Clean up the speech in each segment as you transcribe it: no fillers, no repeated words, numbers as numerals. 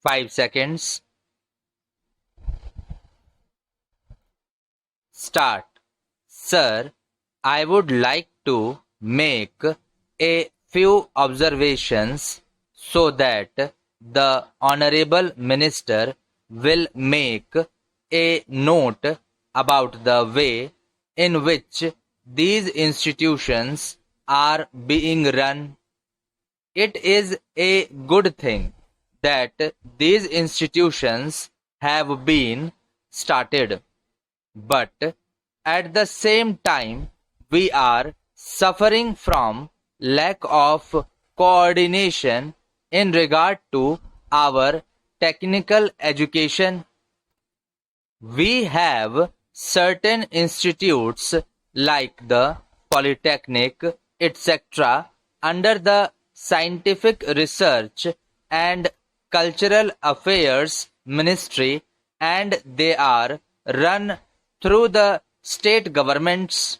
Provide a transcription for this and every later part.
5 seconds. Start. Sir, I would like to make a few observations so that the Honorable Minister will make a note about the way in which these institutions are being run. It is a good thing that these institutions have been started, but at the same time we are suffering from lack of coordination in regard to our technical education. We have certain institutes like the Polytechnic, etc., under the Scientific Research and Cultural Affairs Ministry, and they are run through the state governments.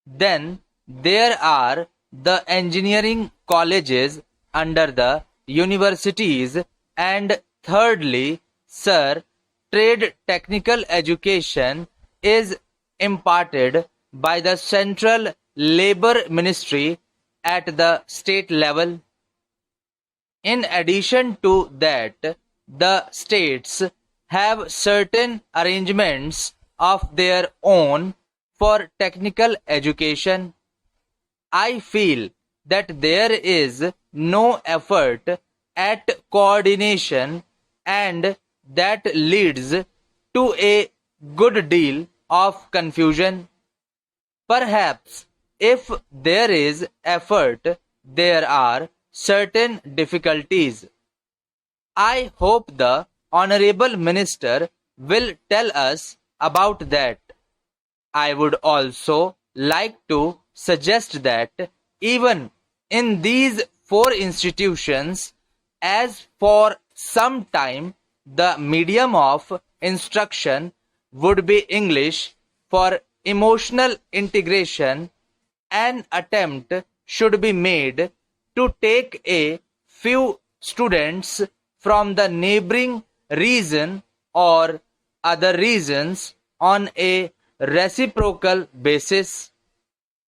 Then there are the engineering colleges under the universities, and thirdly, sir, trade technical education is imparted by the Central Labor Ministry at the state level. In addition to that, the states have certain arrangements of their own for technical education. I feel that there is no effort at coordination, and that leads to a good deal of confusion. Perhaps if there is effort, there are certain difficulties. I hope the Honorable Minister will tell us about that. I would also like to suggest that even in these 4 institutions, as for some time the medium of instruction would be English, for emotional integration, an attempt should be made to take a few students from the neighboring region or other regions on a reciprocal basis.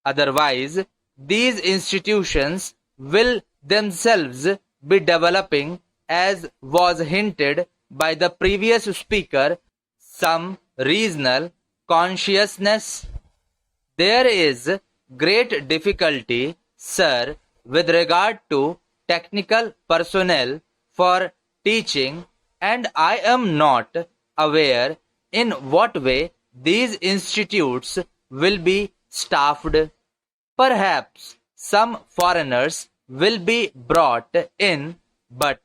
Otherwise, these institutions will themselves be developing, as was hinted by the previous speaker, some regional consciousness. There is great difficulty, sir, with regard to technical personnel for teaching, and I am not aware in what way these institutes will be staffed. Perhaps some foreigners will be brought in, but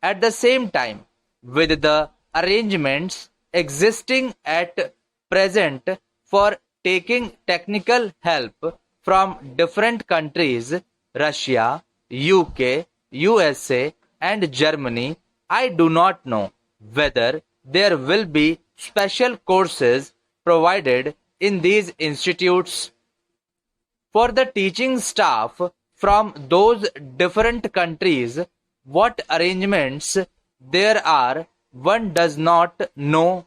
at the same time, with the arrangements existing at present for taking technical help from different countries, Russia, UK, USA, and Germany, I do not know whether there will be special courses provided in these institutes. For the teaching staff from those different countries, what arrangements there are, one does not know.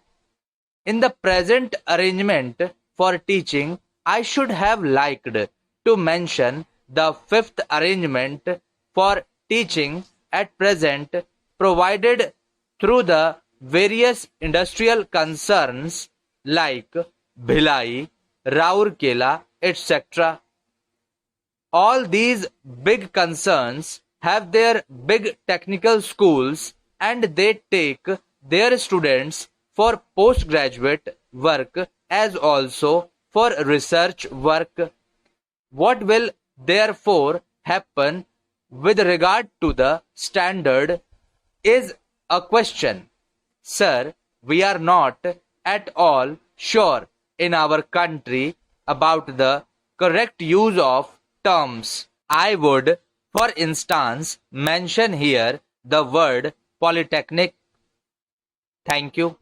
In the present arrangement for teaching, I should have liked to mention the 5th arrangement for teaching at present provided through the various industrial concerns like Bhilai, Raurkela, etc. All these big concerns have their big technical schools, and they take their students for postgraduate work as also for research work. What will therefore happen with regard to the standard is a question. Sir, we are not at all sure in our country about the correct use of terms. I would, for instance, mention here the word polytechnic. Thank you.